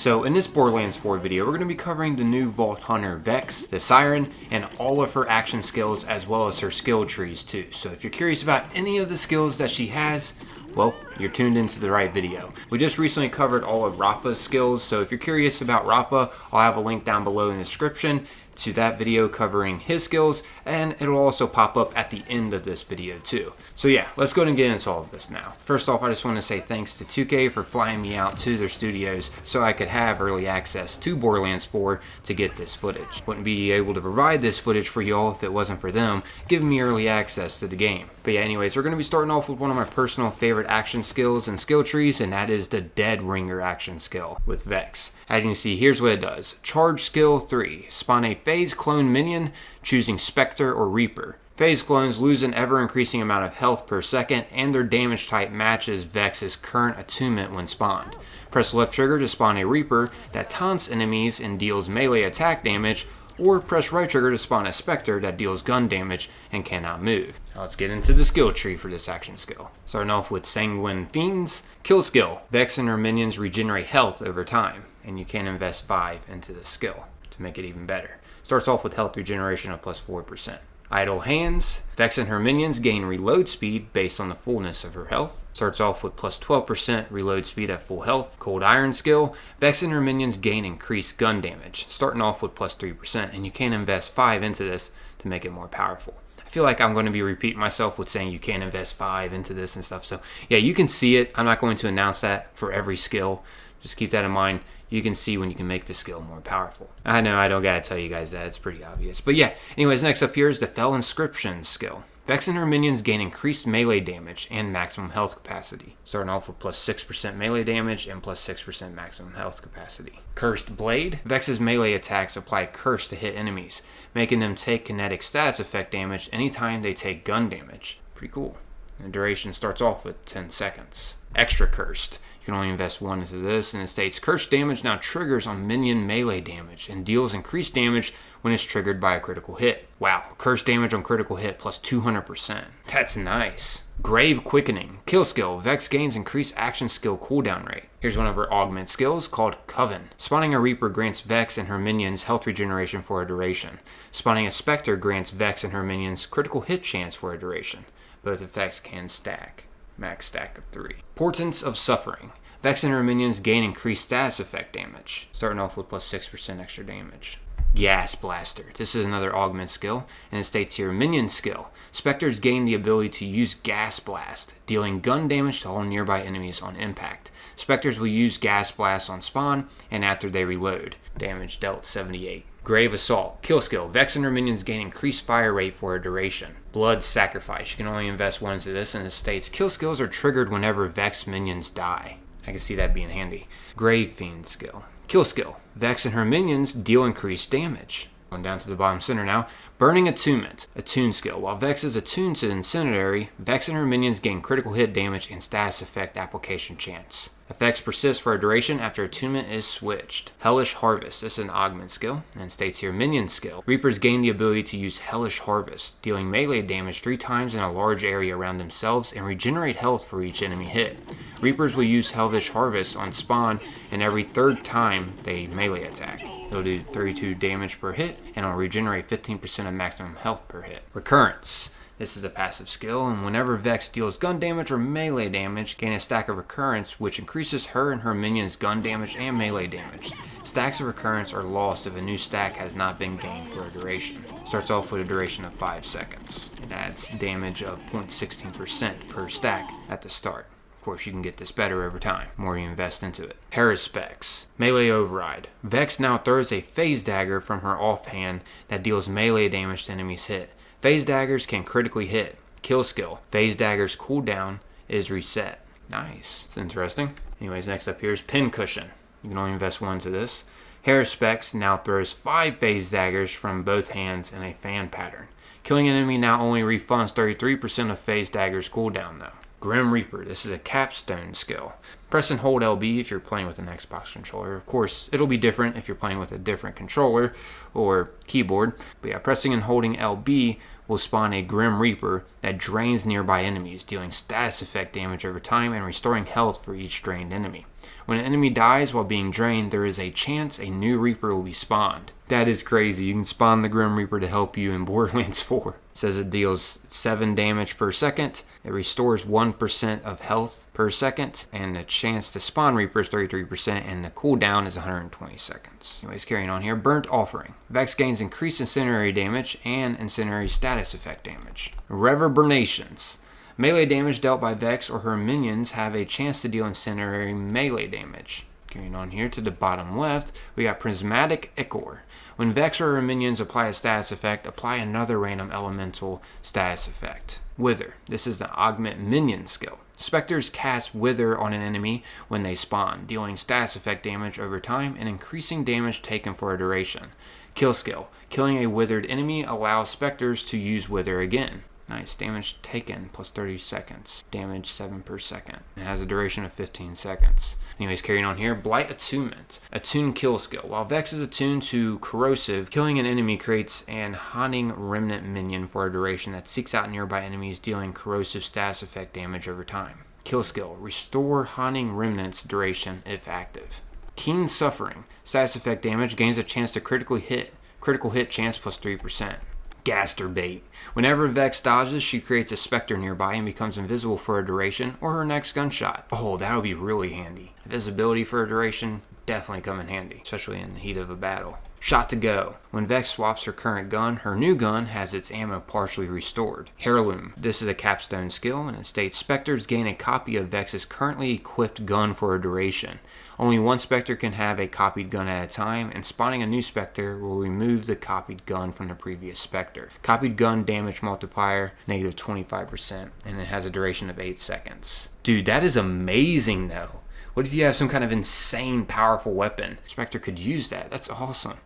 So in this Borderlands 4 video, we're going to be covering the new Vault Hunter VEX, the Siren, and all of her action skills as well as her skill trees too. So if you're curious about any of the skills that she has, well, you're tuned into the right video. We just recently covered all of Rafa's skills, so if you're curious about Rafa, I'll have a link down below in the description to that video covering his skills, and it'll also pop up at the end of this video too. So yeah, let's go ahead and get into all of this now. First off, I just want to say thanks to 2K for flying me out to their studios so I could have early access to Borderlands 4 to get this footage. Wouldn't be able to provide this footage for y'all if it wasn't for them giving me early access to the game. But yeah, anyways, we're going to be starting off with one of my personal favorite action skills and skill trees, and that is the Dead Ringer action skill with VEX. As you can see, here's what it does. Charge skill 3. Spawn a phase clone minion, choosing Spectre or Reaper. Phase clones lose an ever-increasing amount of health per second, and their damage type matches VEX's current attunement when spawned. Press left trigger to spawn a Reaper that taunts enemies and deals melee attack damage, or press right trigger to spawn a Spectre that deals gun damage and cannot move. Now let's get into the skill tree for this action skill. Starting off with Sanguine Fiends. Kill skill. VEX and her minions regenerate health over time, and you can invest 5 into this skill to make it even better. Starts off with health regeneration of plus 4%. Idle Hands. VEX and her minions gain reload speed based on the fullness of her health. Starts off with plus 12% reload speed at full health. Cold Iron skill. VEX and her minions gain increased gun damage, starting off with plus 3%, and you can invest 5 into this to make it more powerful. I feel like I'm going to be repeating myself with saying you can invest 5 into this and stuff. So yeah, you can see it. I'm not going to announce that for every skill. Just keep that in mind. You can see when you can make the skill more powerful. I know I don't gotta tell you guys that, it's pretty obvious. But yeah, anyways, next up here is the Fell Inscription skill. VEX and her minions gain increased melee damage and maximum health capacity. Starting off with plus 6% melee damage and plus 6% maximum health capacity. Cursed Blade. VEX's melee attacks apply curse to hit enemies, making them take kinetic status effect damage anytime they take gun damage. Pretty cool. The duration starts off with 10 seconds. Extra Cursed. You can only invest 1 into this, and it states cursed damage now triggers on minion melee damage and deals increased damage when it's triggered by a critical hit. Wow, cursed damage on critical hit plus 200%. That's nice. Grave Quickening. Kill skill. VEX gains increased action skill cooldown rate. Here's one of her augment skills called Coven. Spawning a Reaper grants VEX and her minions health regeneration for a duration. Spawning a Spectre grants VEX and her minions critical hit chance for a duration. Both effects can stack. Max stack of 3. Portents of Suffering. VEX and her minions gain increased status effect damage, starting off with plus 6% extra damage. Gas Blaster. This is another augment skill, and it states here minion skill. Spectres gain the ability to use Gas Blast, dealing gun damage to all nearby enemies on impact. Spectres will use Gas Blast on spawn and after they reload. Damage dealt 78. Grave Assault. Kill skill. VEX and her minions gain increased fire rate for a duration. Blood Sacrifice. You can only invest 1 into this, and it states kill skills are triggered whenever VEX minions die. I can see that being handy. Grave Fiend skill. Kill skill. VEX and her minions deal increased damage. Going down to the bottom center now. Burning Attunement. Attune skill. While VEX is attuned to Incendiary, VEX and her minions gain critical hit damage and status effect application chance. Effects persist for a duration after attunement is switched. Hellish Harvest. This is an augment skill, and states here minion skill. Reapers gain the ability to use Hellish Harvest, dealing melee damage 3 times in a large area around themselves and regenerate health for each enemy hit. Reapers will use Hellish Harvest on spawn, and every 3rd time they melee attack. It'll do 32 damage per hit, and it'll regenerate 15% of maximum health per hit. Recurrence. This is a passive skill, and whenever VEX deals gun damage or melee damage, gain a stack of Recurrence, which increases her and her minions' gun damage and melee damage. Stacks of Recurrence are lost if a new stack has not been gained for a duration. Starts off with a duration of 5 seconds. It adds damage of 0.16% per stack at the start. Of course, you can get this better over time, the more you invest into it. Haruspex. Melee Override. VEX now throws a phase dagger from her offhand that deals melee damage to enemies hit. Phase daggers can critically hit. Kill skill. Phase daggers cooldown is reset. Nice. It's interesting. Anyways, next up here is Pincushion. You can only invest 1 to this. Haruspex now throws 5 phase daggers from both hands in a fan pattern. Killing an enemy now only refunds 33% of phase daggers cooldown though. Grim Reaper. This is a capstone skill. Press and hold LB if you're playing with an Xbox controller. Of course, it'll be different if you're playing with a different controller or keyboard. But yeah, pressing and holding LB will spawn a Grim Reaper that drains nearby enemies, dealing status effect damage over time and restoring health for each drained enemy. When an enemy dies while being drained, there is a chance a new Reaper will be spawned. That is crazy. You can spawn the Grim Reaper to help you in Borderlands 4. It says it deals 7 damage per second. It restores 1% of health per second. And the chance to spawn Reaper is 33%. And the cooldown is 120 seconds. Anyways, carrying on here. Burnt Offering. VEX gains increased incendiary damage and incendiary status effect damage. Reverberations. Melee damage dealt by VEX or her minions have a chance to deal incendiary melee damage. Carrying on here to the bottom left, we got Prismatic Ichor. When VEX or her minions apply a status effect, apply another random elemental status effect. Wither. This is the Augment Minion skill. Spectres cast Wither on an enemy when they spawn, dealing status effect damage over time and increasing damage taken for a duration. Kill skill. Killing a withered enemy allows Spectres to use Wither again. Nice. Damage taken plus 30 seconds. Damage 7 per second. It has a duration of 15 seconds. Anyways, carrying on here. Blight Attunement. Attune kill skill. While VEX is attuned to corrosive, killing an enemy creates an haunting remnant minion for a duration that seeks out nearby enemies, dealing corrosive status effect damage over time. Kill skill. Restore haunting remnants duration if active. Keen Suffering. Status effect damage gains a chance to critical hit. Critical hit chance plus 3%. Gaster Bait. Whenever VEX dodges, she creates a specter nearby and becomes invisible for a duration or her next gunshot. Oh, that would be really handy. Visibility for a duration, definitely come in handy, especially in the heat of a battle. Shot to Go. When VEX swaps her current gun, her new gun has its ammo partially restored. Heirloom. This is a capstone skill, and it states Spectres gain a copy of VEX's currently equipped gun for a duration. Only one Spectre can have a copied gun at a time, and spawning a new Spectre will remove the copied gun from the previous Spectre. Copied gun damage multiplier, negative 25%, and it has a duration of 8 seconds. Dude, that is amazing though. What if you have some kind of insane powerful weapon? Spectre could use that. That's awesome.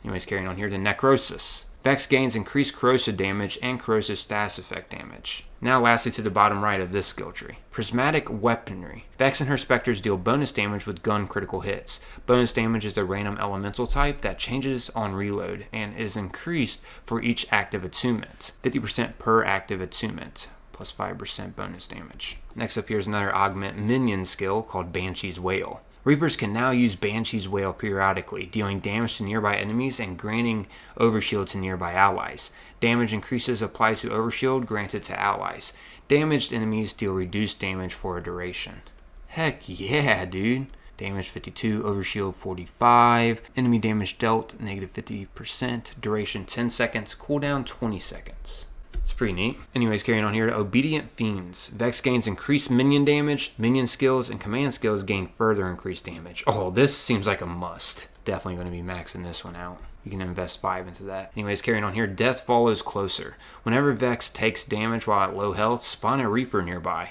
Anyways, carrying on here to Necrosis. VEX gains increased corrosive damage and corrosive status effect damage. Now lastly to the bottom right of this skill tree. Prismatic Weaponry. VEX and her Spectres deal bonus damage with gun critical hits. Bonus damage is a random elemental type that changes on reload and is increased for each active attunement. 50% per active attunement, plus 5% bonus damage. Next up here is another Augment Minion skill called Banshee's Wail. Reapers can now use Banshee's Wail periodically, dealing damage to nearby enemies and granting overshield to nearby allies. Damage increases applied to overshield granted to allies. Damaged enemies deal reduced damage for a duration. Heck yeah, dude. Damage 52, overshield 45, enemy damage dealt negative 50%, duration 10 seconds, cooldown 20 seconds. It's pretty neat. Anyways, carrying on here to Obedient Fiends. VEX gains increased minion damage, minion skills, and command skills gain further increased damage. Oh, this seems like a must. Definitely going to be maxing this one out. You can invest 5 into that. Anyways, carrying on here, Death Follows Closer. Whenever VEX takes damage while at low health, spawn a Reaper nearby.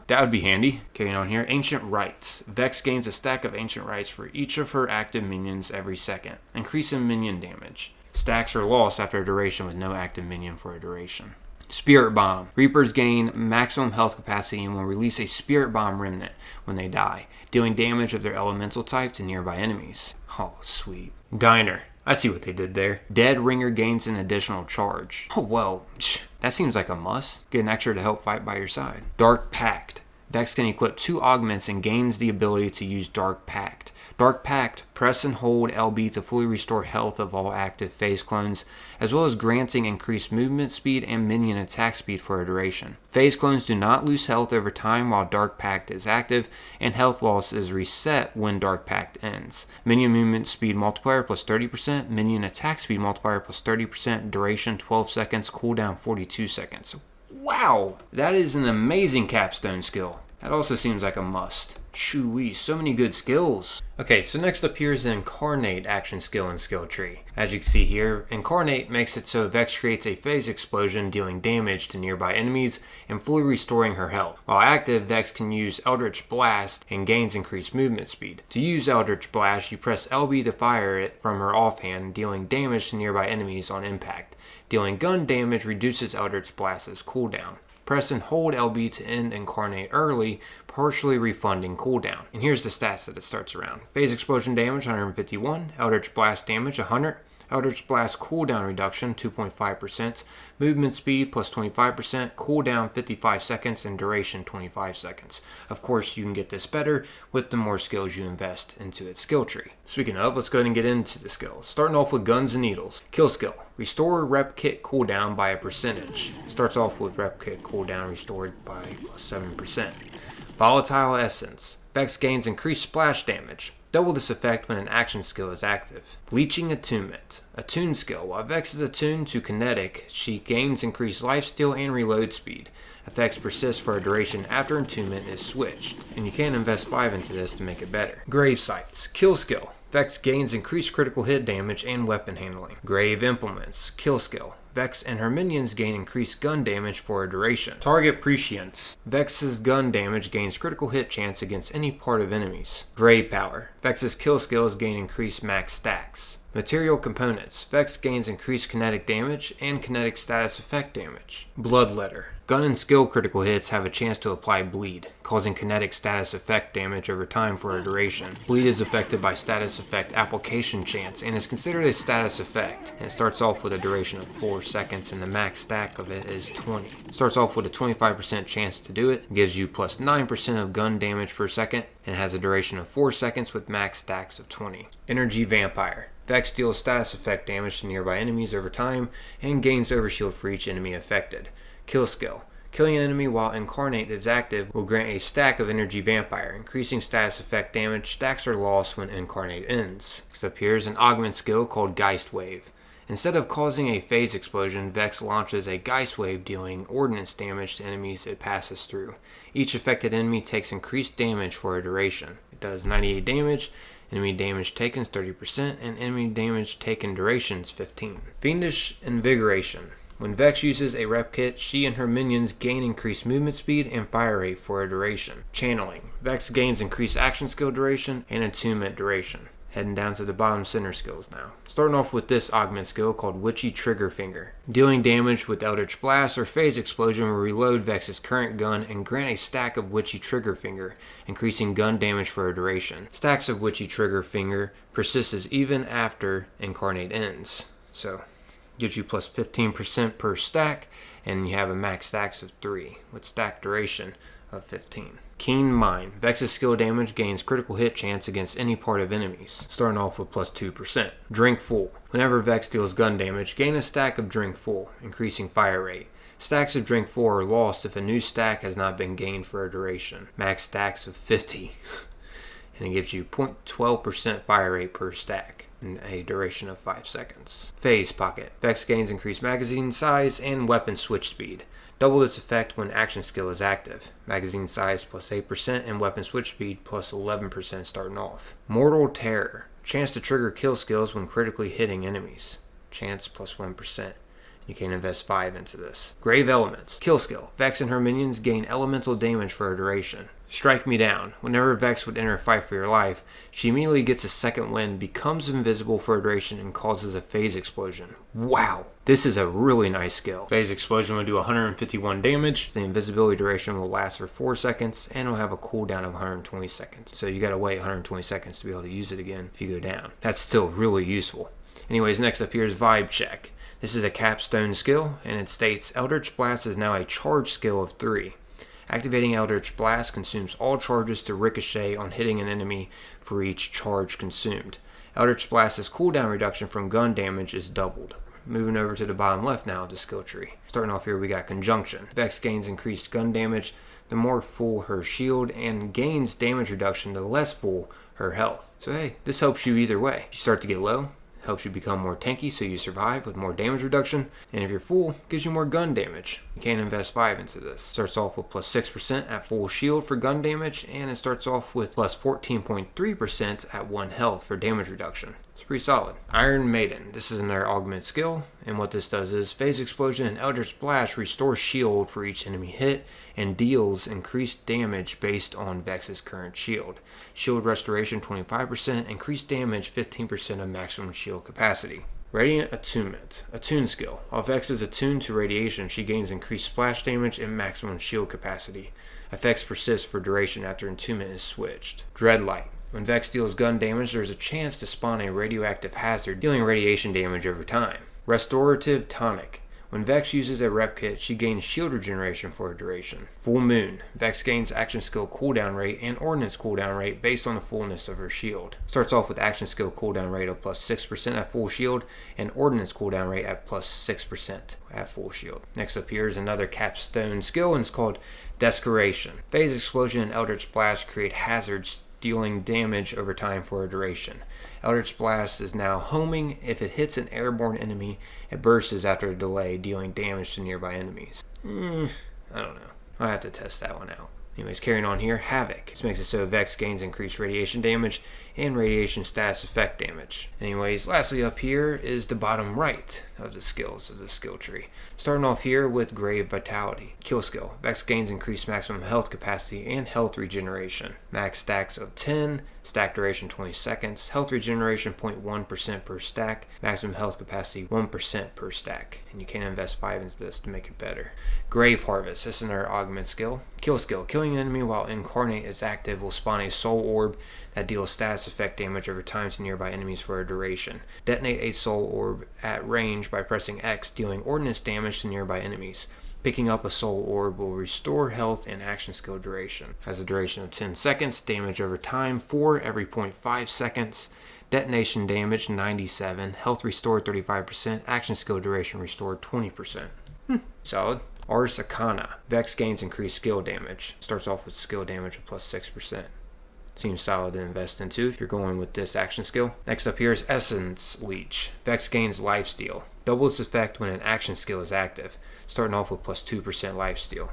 That would be handy. Carrying on here, Ancient Rites. VEX gains a stack of Ancient Rites for each of her active minions every second, increasing minion damage. Stacks are lost after a duration with no active minion for a duration. Spirit Bomb. Reapers gain maximum health capacity and will release a Spirit Bomb remnant when they die, dealing damage of their elemental type to nearby enemies. Oh, sweet. Diner. I see what they did there. Dead Ringer gains an additional charge. Oh, well, that seems like a must. Get an extra to help fight by your side. Dark Pact. VEX can equip 2 augments and gains the ability to use Dark Pact. Dark Pact, press and hold LB to fully restore health of all active phase clones, as well as granting increased movement speed and minion attack speed for a duration. Phase clones do not lose health over time while Dark Pact is active, and health loss is reset when Dark Pact ends. Minion movement speed multiplier plus 30%, minion attack speed multiplier plus 30%, duration 12 seconds, cooldown 42 seconds. Wow! That is an amazing capstone skill. That also seems like a must. Shoo-wee, so many good skills. Okay, so next up here is the Incarnate action skill and skill tree. As you can see here, Incarnate makes it so VEX creates a phase explosion dealing damage to nearby enemies and fully restoring her health. While active, VEX can use Eldritch Blast and gains increased movement speed. To use Eldritch Blast, you press LB to fire it from her offhand, dealing damage to nearby enemies on impact. Dealing gun damage reduces Eldritch Blast's cooldown. Press and hold LB to end Incarnate early, partially refunding cooldown. And here's the stats that it starts around. Phase explosion damage 151, Eldritch Blast damage 100, Eldritch Blast cooldown reduction 2.5%, movement speed plus 25%, cooldown 55 seconds, and duration 25 seconds. Of course, you can get this better with the more skills you invest into its skill tree. Speaking of, let's go ahead and get into the skills. Starting off with Guns and Needles. Kill skill. Restore rep kit cooldown by a percentage. Starts off with rep kit cooldown restored by plus 7%. Volatile Essence. VEX gains increased splash damage. Double this effect when an action skill is active. Leeching Attunement. Attune skill. While VEX is attuned to kinetic, she gains increased lifesteal and reload speed. Effects persist for a duration after attunement is switched, and you can invest 5 into this to make it better. Grave Sights. Kill skill. VEX gains increased critical hit damage and weapon handling. Grave Implements. Kill skill. VEX and her minions gain increased gun damage for a duration. Target Prescience. VEX's gun damage gains critical hit chance against any part of enemies. Grave Power. VEX's kill skills gain increased max stacks. Material Components. VEX gains increased kinetic damage and kinetic status effect damage. Bloodletter. Gun and skill critical hits have a chance to apply bleed, causing kinetic status effect damage over time for a duration. Bleed is affected by status effect application chance and is considered a status effect. And it starts off with a duration of 4 seconds and the max stack of it is 20. It starts off with a 25% chance to do it, gives you plus 9% of gun damage per second, and has a duration of 4 seconds with max stacks of 20. Energy Vampire. VEX deals status effect damage to nearby enemies over time and gains overshield for each enemy affected. Kill skill. Killing an enemy while Incarnate is active will grant a stack of Energy Vampire, increasing status effect damage. Stacks are lost when Incarnate ends. Next up here is an augment skill called Geist Wave. Instead of causing a phase explosion, VEX launches a Geist Wave dealing ordnance damage to enemies it passes through. Each affected enemy takes increased damage for a duration. It does 98 damage. Enemy damage taken is 30%, and enemy damage taken duration is 15. Fiendish Invigoration. When VEX uses a rep kit, she and her minions gain increased movement speed and fire rate for a duration. Channeling. VEX gains increased action skill duration and attunement duration. Heading down to the bottom center skills now. Starting off with this augment skill called Witchy Trigger Finger. Dealing damage with Eldritch Blast or Phase Explosion will reload VEX's current gun and grant a stack of Witchy Trigger Finger, increasing gun damage for a duration. Stacks of Witchy Trigger Finger persists even after Incarnate ends. So, gives you plus 15% per stack, and you have a max stacks of 3 with stack duration of 15. Keen Mind. VEX's skill damage gains critical hit chance against any part of enemies, starting off with plus 2%. Drink Full. Whenever VEX deals gun damage, gain a stack of Drink Full, increasing fire rate. Stacks of Drink Full are lost if a new stack has not been gained for a duration. Max stacks of 50. And it gives you 0.12% fire rate per stack and a duration of 5 seconds. Phase Pocket. VEX gains increased magazine size and weapon switch speed. Double this effect when action skill is active. Magazine size plus 8% and weapon switch speed plus 11% starting off. Mortal Terror. Chance to trigger kill skills when critically hitting enemies. Chance plus 1%. You can invest 5 into this. Grave Elements. Kill skill. VEX and her minions gain elemental damage for a duration. Strike Me Down. Whenever VEX would enter a fight for your life, she immediately gets a second wind, becomes invisible for a duration, and causes a phase explosion. Wow! This is a really nice skill. Phase explosion will do 151 damage. The invisibility duration will last for 4 seconds, and will have a cooldown of 120 seconds. So you gotta wait 120 seconds to be able to use it again if you go down. That's still really useful. Anyways, next up here is Vibe Check. This is a capstone skill, and it states Eldritch Blast is now a charge skill of 3. Activating Eldritch Blast consumes all charges to ricochet on hitting an enemy for each charge consumed. Eldritch Blast's cooldown reduction from gun damage is doubled. Moving over to the bottom left now of the skill tree. Starting off here we got Conjunction. VEX gains increased gun damage the more full her shield, and gains damage reduction the less full her health. So hey, this helps you either way. If you start to get low, helps you become more tanky so you survive with more damage reduction, and if you're full, gives you more gun damage. You can invest 5 into this. Starts off with plus 6% at full shield for gun damage, and it starts off with plus 14.3% at 1 health for damage reduction. It's pretty solid. Iron Maiden. This is another augment skill, and what this does is Phase Explosion and Eldritch Blast restore shield for each enemy hit and deals increased damage based on VEX's current shield. Shield restoration 25%, increased damage 15% of maximum shield capacity. Radiant Attunement. Attune skill. While Vex is attuned to radiation, she gains increased splash damage and maximum shield capacity. Effects persist for duration after attunement is switched. Dreadlight. When Vex deals gun damage, there is a chance to spawn a radioactive hazard, dealing radiation damage over time. Restorative Tonic. When Vex uses a rep kit, she gains shield regeneration for a duration. Full Moon. Vex gains action skill cooldown rate and ordnance cooldown rate based on the fullness of her shield. Starts off with action skill cooldown rate of plus 6% at full shield and ordnance cooldown rate at plus 6% at full shield. Next up here is another capstone skill, and it's called Desecration. Phase Explosion and Eldritch Blast create hazards, dealing damage over time for a duration. Eldritch Blast is now homing. If it hits an airborne enemy, it bursts after a delay, dealing damage to nearby enemies. I don't know. I'll have to test that one out. Anyways, carrying on here, Havoc. This makes it so Vex gains increased radiation damage and radiation status effect damage. Anyways, lastly up here is the bottom right of the skills of the skill tree. Starting off here with Grave Vitality. Kill skill. Vex gains increased maximum health capacity and health regeneration. Max stacks of 10, stack duration 20 seconds, health regeneration 0.1% per stack, maximum health capacity 1% per stack. And you can invest 5 into this to make it better. Grave Harvest. This is another augment skill. Kill skill. Killing an enemy while Incarnate is active will spawn a soul orb that deals status effect damage over time to nearby enemies for a duration. Detonate a soul orb at range by pressing X, dealing ordnance damage to nearby enemies. Picking up a soul orb will restore health and action skill duration. Has a duration of 10 seconds, damage over time 4 every 0.5 seconds. Detonation damage 97, health restored 35%, action skill duration restored 20%. Solid. Ars Arcana. Vex gains increased skill damage. Starts off with skill damage of plus 6%. Seems solid to invest into if you're going with this action skill. Next up here is Essence Leech. Vex gains lifesteal. Doubles its effect when an action skill is active. Starting off with plus 2% lifesteal.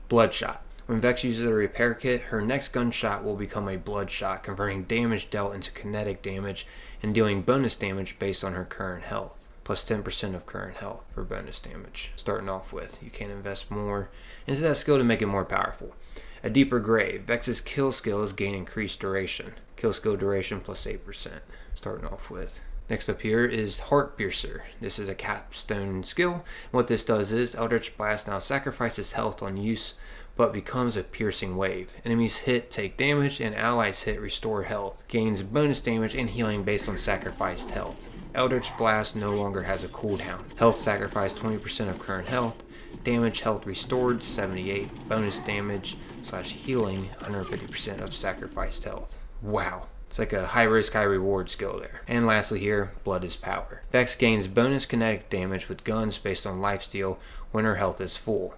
Bloodshot. When Vex uses a repair kit, her next gunshot will become a bloodshot, converting damage dealt into kinetic damage and dealing bonus damage based on her current health. Plus 10% of current health for bonus damage. Starting off with, you can invest more into that skill to make it more powerful. A Deeper Grave. Vex's kill skills gain increased duration. Kill skill duration plus 8%. Starting off with. Next up here is Heart Piercer. This is a capstone skill. What this does is Eldritch Blast now sacrifices health on use, but becomes a piercing wave. Enemies hit take damage, and allies hit restore health. Gains bonus damage and healing based on sacrificed health. Eldritch Blast no longer has a cooldown. Health sacrifice 20% of current health. Damage health restored 78. Bonus damage / healing 150% of sacrificed health. Wow. It's like a high risk, high reward skill there. And lastly here, Blood is Power. Vex gains bonus kinetic damage with guns based on lifesteal when her health is full.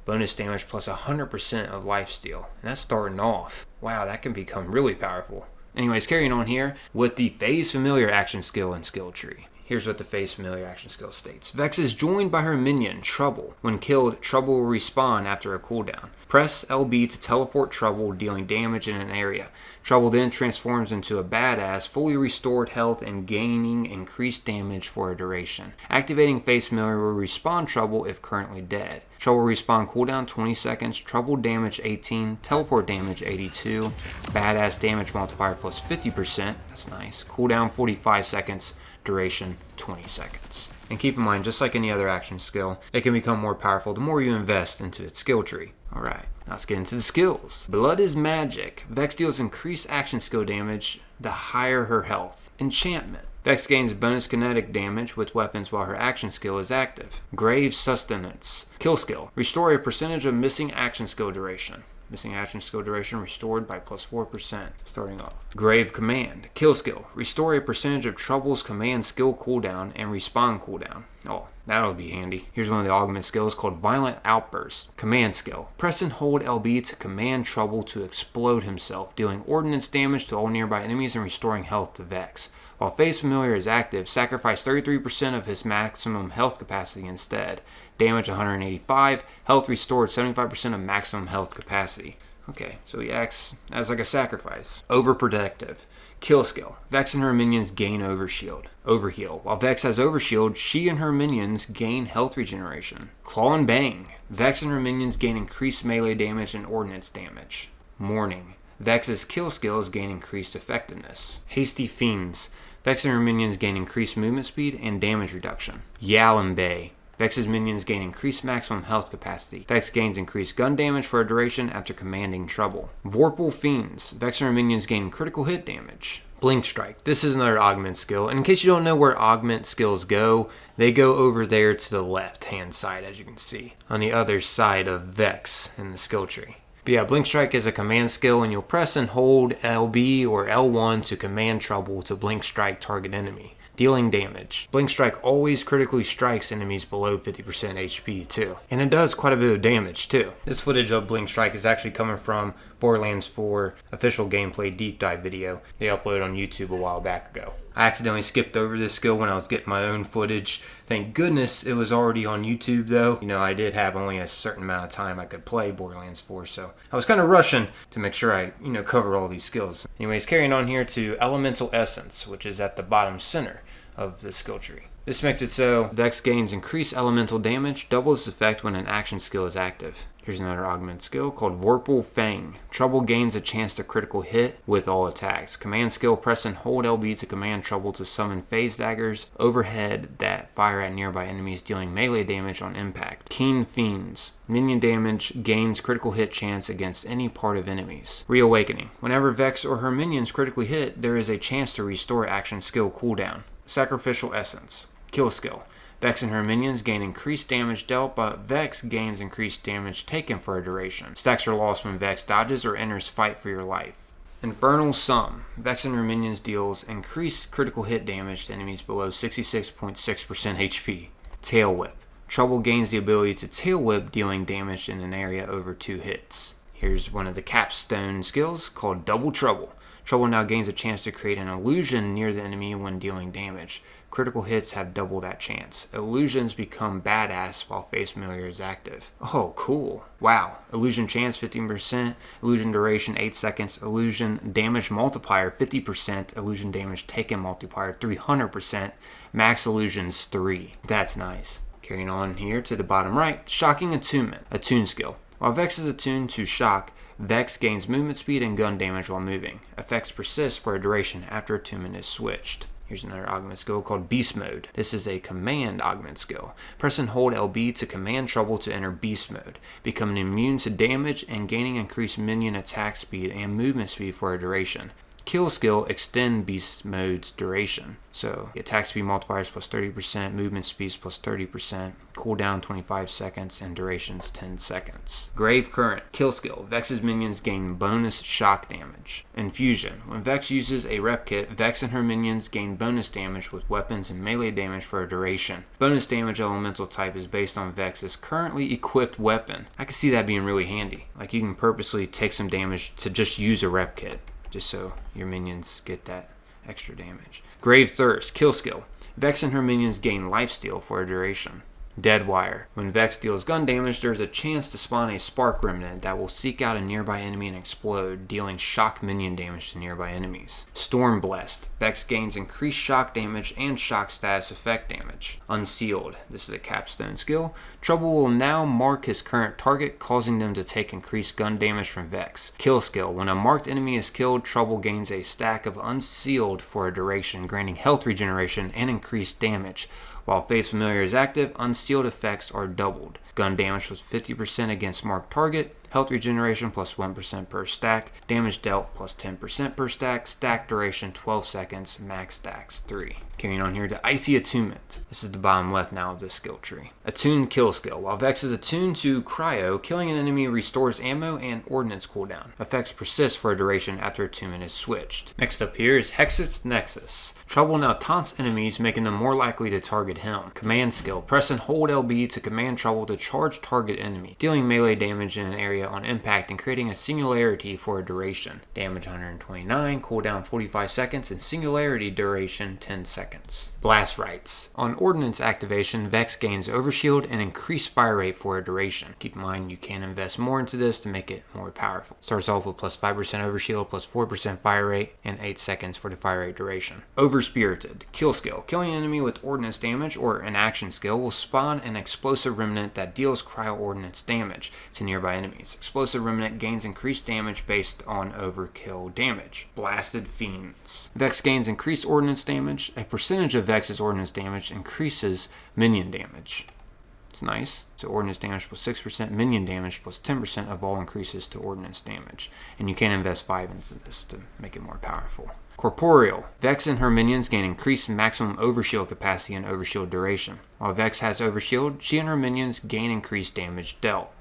Bonus damage plus 100% of lifesteal. And that's starting off. Wow, that can become really powerful. Anyways, carrying on here with the Phase Familiar action skill and skill tree. Here's what the Phase Familiar action skill states. Vex is joined by her minion, Trouble. When killed, Trouble will respawn after a cooldown. Press LB to teleport Trouble, dealing damage in an area. Trouble then transforms into a badass, fully restored health and gaining increased damage for a duration. Activating Phase Familiar will respawn Trouble if currently dead. Trouble respawn cooldown 20 seconds, Trouble damage 18, teleport damage 82, badass damage multiplier plus 50%, that's nice, cooldown 45 seconds, duration 20 seconds. And keep in mind, just like any other action skill, it can become more powerful the more you invest into its skill tree. Alright, now let's get into the skills. Blood is Magic. Vex deals increased action skill damage the higher her health. Enchantment. Vex gains bonus kinetic damage with weapons while her action skill is active. Grave Sustenance. Kill skill. Restore a percentage of missing action skill duration. Missing action skill duration restored by plus 4%, starting off. Grave Command. Kill skill. Restore a percentage of Trouble's command skill cooldown and respawn cooldown. Oh, that'll be handy. Here's one of the augment skills called Violent Outburst. Command skill. Press and hold LB to command Trouble to explode himself, dealing ordnance damage to all nearby enemies and restoring health to Vex. While Phase Familiar is active, sacrifice 33% of his maximum health capacity instead. Damage 185, health restored 75% of maximum health capacity. Okay, so he acts as like a sacrifice. Overprotective. Kill skill. Vex and her minions gain overheal. While Vex has overshield, she and her minions gain health regeneration. Claw and Bang. Vex and her minions gain increased melee damage and ordnance damage. Mourning. Vex's kill skills gain increased effectiveness. Hasty Fiends. Vex and her minions gain increased movement speed and damage reduction. Yalimbe. Vex's minions gain increased maximum health capacity. Vex gains increased gun damage for a duration after commanding trouble. Vorpal Fiends. Vex and her minions gain critical hit damage. Blink Strike. This is another augment skill. And in case you don't know where augment skills go, they go over there to the left hand side, as you can see, on the other side of Vex in the skill tree. But yeah, Blink Strike is a command skill, and you'll press and hold LB or L1 to command trouble to Blink Strike target enemy, dealing damage. Blink Strike always critically strikes enemies below 50% HP too. And it does quite a bit of damage too. This footage of Blink Strike is actually coming from Borderlands 4 official gameplay deep dive video they uploaded on YouTube a while back ago. I accidentally skipped over this skill when I was getting my own footage. Thank goodness it was already on YouTube though. You know, I did have only a certain amount of time I could play Borderlands 4, so I was kind of rushing to make sure I, cover all these skills. Anyways, carrying on here to Elemental Essence, which is at the bottom center of the skill tree. This makes it so Vex gains increased elemental damage, double its effect when an action skill is active. Here's another augment skill called Vorpal Fang. Trouble gains a chance to critical hit with all attacks. Command skill, press and hold LB to command Trouble to summon phase daggers overhead that fire at nearby enemies, dealing melee damage on impact. Keen Fiends. Minion damage gains critical hit chance against any part of enemies. Reawakening. Whenever Vex or her minions critically hit, there is a chance to restore action skill cooldown. Sacrificial Essence. Kill skill. Vex and her minions gain increased damage dealt, but Vex gains increased damage taken for a duration. Stacks are lost when Vex dodges or enters fight for your life. Infernal Sum. Vex and her minions deals increased critical hit damage to enemies below 66.6% HP. Tail Whip. Trouble gains the ability to tail whip, dealing damage in an area over 2 hits. Here's one of the capstone skills called Double Trouble. Trouble now gains a chance to create an illusion near the enemy when dealing damage. Critical hits have double that chance. Illusions become badass while Phamiliar is active. Oh, cool. Wow. Illusion chance 15%, illusion duration 8 seconds, illusion damage multiplier 50%, illusion damage taken multiplier 300%, max illusions 3. That's nice. Carrying on here to the bottom right, Shocking Attunement, attune skill. While Vex is attuned to shock, Vex gains movement speed and gun damage while moving. Effects persist for a duration after attunement is switched. Here's another augment skill called Beast Mode. This is a command augment skill. Press and hold LB to command Trouble to enter Beast Mode, becoming immune to damage and gaining increased minion attack speed and movement speed for a duration. Kill skill, extend Beast Mode's duration. So attack speed multipliers plus 30%, movement speeds plus 30%, cooldown 25 seconds, and durations 10 seconds. Grave Current, kill skill. Vex's minions gain bonus shock damage. Infusion. When Vex uses a rep kit, Vex and her minions gain bonus damage with weapons and melee damage for a duration. Bonus damage elemental type is based on Vex's currently equipped weapon. I can see that being really handy. Like you can purposely take some damage to just use a rep kit, just so your minions get that extra damage. Grave Thirst, kill skill. Vex and her minions gain lifesteal for a duration. Dead Wire. When Vex deals gun damage, there is a chance to spawn a spark remnant that will seek out a nearby enemy and explode, dealing shock minion damage to nearby enemies. Storm Blessed. Vex gains increased shock damage and shock status effect damage. Unsealed. This is a capstone skill. Trouble will now mark his current target, causing them to take increased gun damage from Vex. Kill skill. When a marked enemy is killed, Trouble gains a stack of Unsealed for a duration, granting health regeneration and increased damage. While Phamiliar is active, unsealed effects are doubled. Gun damage was 50% against marked target, health regeneration plus 1% per stack, damage dealt plus 10% per stack, stack duration 12 seconds, max stacks 3. Carrying on here to Icy Attunement. This is the bottom left now of this skill tree. Attuned kill skill. While Vex is attuned to Cryo, killing an enemy restores ammo and ordnance cooldown. Effects persist for a duration after attunement is switched. Next up here is Hexus Nexus. Trouble now taunts enemies, making them more likely to target him. Command skill. Press and hold LB to command Trouble to charge target enemy, dealing melee damage in an area on impact and creating a singularity for a duration. Damage 129, cooldown 45 seconds, and singularity duration 10 seconds. Blast Rights. On ordnance activation, Vex gains overshield and increased fire rate for a duration. Keep in mind you can invest more into this to make it more powerful. Starts off with plus 5% overshield, plus 4% fire rate, and 8 seconds for the fire rate duration. Overspirited. Kill skill. Killing an enemy with ordnance damage or an action skill will spawn an explosive remnant that deals cryo ordnance damage to nearby enemies. Remnants. Explosive Remnant gains increased damage based on overkill damage. Blasted Fiends. Vex gains increased ordnance damage. A percentage of Vex's ordnance damage increases minion damage. It's nice. So ordnance damage plus 6%, minion damage plus 10% of all increases to ordnance damage. And you can invest 5 into this to make it more powerful. Corporeal. Vex and her minions gain increased maximum overshield capacity and overshield duration. While Vex has overshield, she and her minions gain increased damage dealt.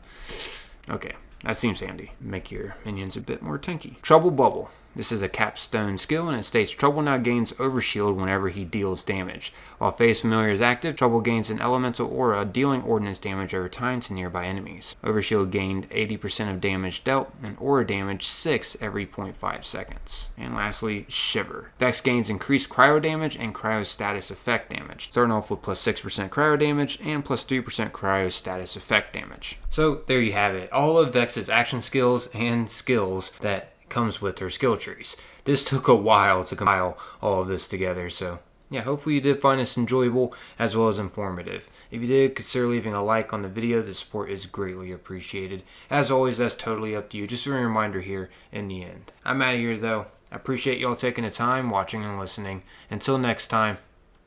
Okay, that seems handy. Make your minions a bit more tanky. Trouble Bubble. This is a capstone skill, and it states Trouble now gains overshield whenever he deals damage. While Phase Familiar is active, Trouble gains an elemental aura, dealing ordnance damage over time to nearby enemies. Overshield gained 80% of damage dealt, and aura damage 6 every 0.5 seconds. And lastly, Shiver. Vex gains increased cryo damage and cryo status effect damage. Starting off with plus 6% cryo damage and plus 3% cryo status effect damage. So there you have it. All of Vex's action skills and skills that comes with her skill trees. This took a while to compile all of this together, so yeah, hopefully you did find this enjoyable as well as informative. If you did, consider leaving a like on the video. The support is greatly appreciated. As always, that's totally up to you. Just a reminder here in the end. I'm out of here though. I appreciate y'all taking the time, watching and listening. Until next time,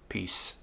peace.